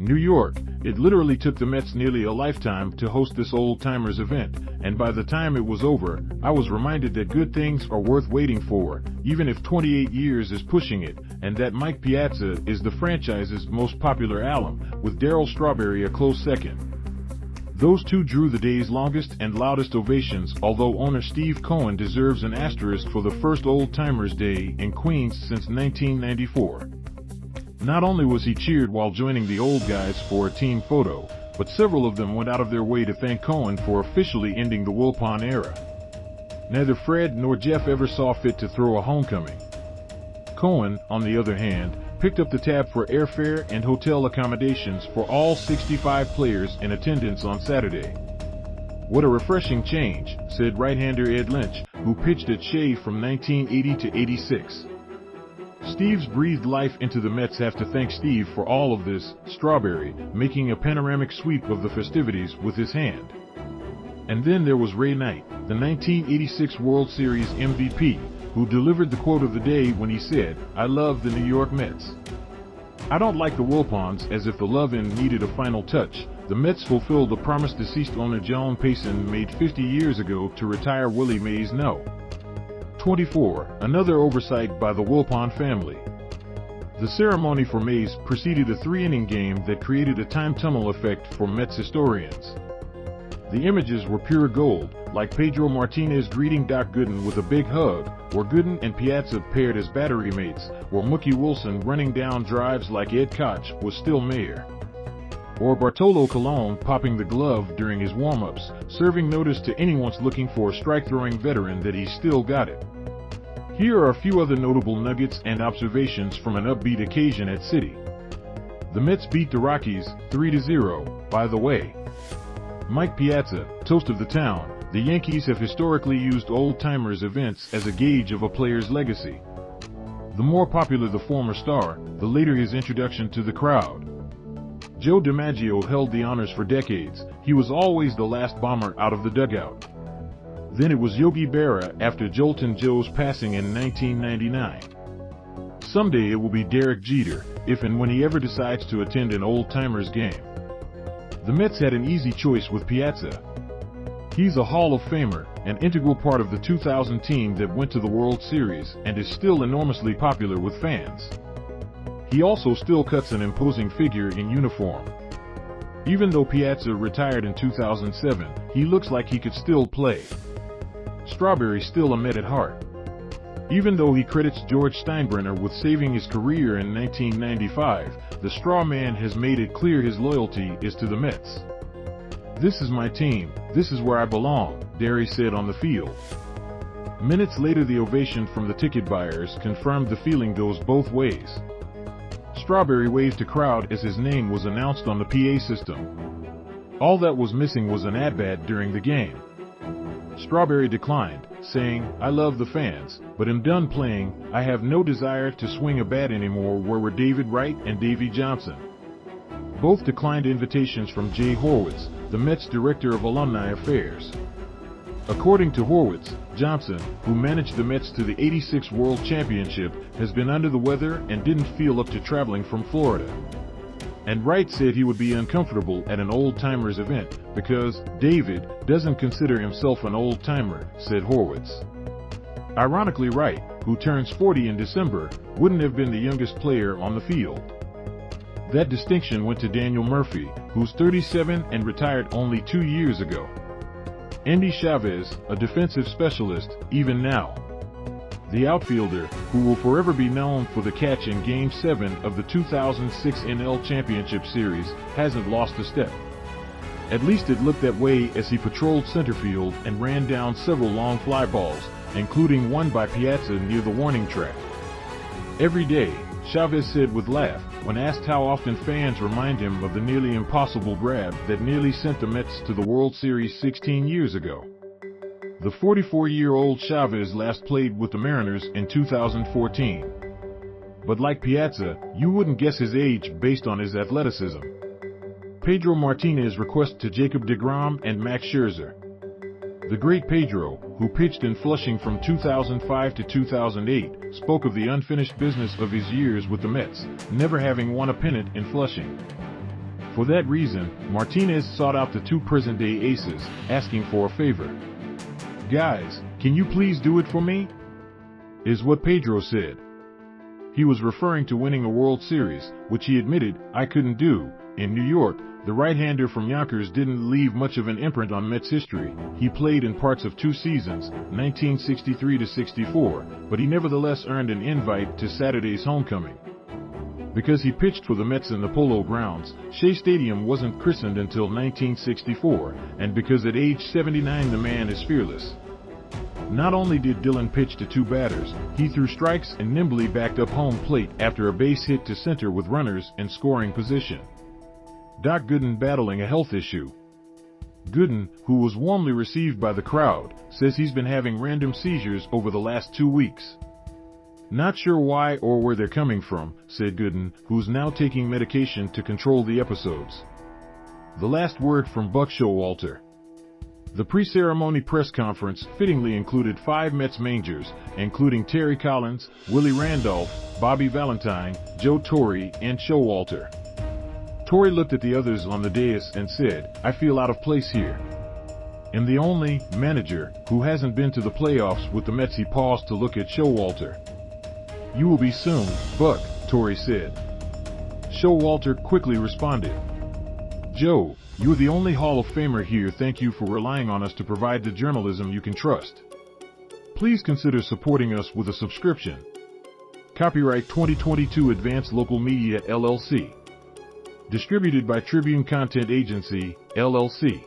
New York. It literally took the Mets nearly a lifetime to host this old-timers event, and by the time it was over, I was reminded that good things are worth waiting for, even if 28 years is pushing it, and that Mike Piazza is the franchise's most popular alum, with Darryl Strawberry a close second. Those two drew the day's longest and loudest ovations, although owner Steve Cohen deserves an asterisk for the first old-timers day in Queens since 1994. Not only was he cheered while joining the old guys for a team photo, but several of them went out of their way to thank Cohen for officially ending the Wilpon era. Neither Fred nor Jeff ever saw fit to throw a homecoming. Cohen, on the other hand, picked up the tab for airfare and hotel accommodations for all 65 players in attendance on Saturday. "What a refreshing change," said right-hander Ed Lynch, who pitched at Shea from 1980 to 86. "Steve's breathed life into the Mets. Have to thank Steve for all of this," Strawberry, making a panoramic sweep of the festivities with his hand. And then there was Ray Knight, the 1986 World Series MVP, who delivered the quote of the day when he said, "I love the New York Mets. I don't like the Wilpons," as if the love-in needed a final touch. The Mets fulfilled the promise deceased owner Joan Payson made 50 years ago to retire Willie Mays No. 24. Another oversight by the Wilpon family. The ceremony for Mays preceded a 3-inning game that created a time tunnel effect for Mets historians. The images were pure gold, like Pedro Martinez greeting Doc Gooden with a big hug, or Gooden and Piazza paired as battery mates, or Mookie Wilson running down drives like Ed Koch was still mayor, or Bartolo Colon popping the glove during his warm-ups, serving notice to anyone looking for a strike-throwing veteran that he's still got it. Here are a few other notable nuggets and observations from an upbeat occasion at City. The Mets beat the Rockies 3-0, by the way. Mike Piazza, toast of the town. The Yankees have historically used old-timers events as a gauge of a player's legacy. The more popular the former star, the later his introduction to the crowd. Joe DiMaggio held the honors for decades. He was always the last bomber out of the dugout. Then it was Yogi Berra after Joltin Joe's passing in 1999. Someday it will be Derek Jeter, if and when he ever decides to attend an old-timers game. The Mets had an easy choice with Piazza. He's a Hall of Famer, an integral part of the 2000 team that went to the World Series and is still enormously popular with fans. He also still cuts an imposing figure in uniform. Even though Piazza retired in 2007, he looks like he could still play. Strawberry's still a Met at heart. Even though he credits George Steinbrenner with saving his career in 1995, the Straw Man has made it clear his loyalty is to the Mets. "This is my team, this is where I belong," Darry said on the field. Minutes later, the ovation from the ticket buyers confirmed the feeling goes both ways. Strawberry waved to crowd as his name was announced on the PA system. All that was missing was an at-bat during the game. Strawberry declined, saying, "I love the fans, but am done playing. I have no desire to swing a bat anymore." Where were David Wright and Davy Johnson? Both declined invitations from Jay Horwitz, the Mets Director of Alumni Affairs. According to Horwitz, Johnson, who managed the Mets to the '86 World Championship, has been under the weather and didn't feel up to traveling from Florida. And Wright said he would be uncomfortable at an old-timers event because David doesn't consider himself an old-timer, said Horwitz. Ironically, Wright, who turns 40 in December, wouldn't have been the youngest player on the field. That distinction went to Daniel Murphy, who's 37 and retired only 2 years ago. Endy Chavez, a defensive specialist, even now. The outfielder, who will forever be known for the catch in Game 7 of the 2006 NL Championship Series, hasn't lost a step. At least it looked that way as he patrolled center field and ran down several long fly balls, including one by Piazza near the warning track. "Every day," Chavez said with laugh, when asked how often fans remind him of the nearly impossible grab that nearly sent the Mets to the World Series 16 years ago. The 44-year-old Chavez last played with the Mariners in 2014. But like Piazza, you wouldn't guess his age based on his athleticism. Pedro Martinez requests to Jacob deGrom and Max Scherzer. The great Pedro, who pitched in Flushing from 2005 to 2008, spoke of the unfinished business of his years with the Mets, never having won a pennant in Flushing. For that reason, Martinez sought out the two present-day aces, asking for a favor. "Guys, can you please do it for me?" is what Pedro said. He was referring to winning a World Series, which he admitted, "I couldn't do." In New York, the right-hander from Yonkers didn't leave much of an imprint on Mets history. He played in parts of two seasons, 1963 to 64, but he nevertheless earned an invite to Saturday's homecoming. Because he pitched for the Mets in the Polo Grounds, Shea Stadium wasn't christened until 1964, and because at age 79 the man is fearless. Not only did Dillon pitch to two batters, he threw strikes and nimbly backed up home plate after a base hit to center with runners in scoring position. Doc Gooden battling a health issue. Gooden, who was warmly received by the crowd, says he's been having random seizures over the last 2 weeks. "Not sure why or where they're coming from," said Gooden, who's now taking medication to control the episodes. The last word from Buck Showalter. The pre-ceremony press conference fittingly included 5 Mets Mangers, including Terry Collins, Willie Randolph, Bobby Valentine, Joe Torre, and Showalter. Torre looked at the others on the dais and said, "I feel out of place here." And the only manager who hasn't been to the playoffs with the Mets, he paused to look at Showalter. "You will be soon, Buck," Torre said. Showalter quickly responded, "Joe, you're the only Hall of Famer here. Thank you for relying on us to provide the journalism you can trust. Please consider supporting us with a subscription." Copyright 2022 Advanced Local Media LLC. Distributed by Tribune Content Agency, LLC.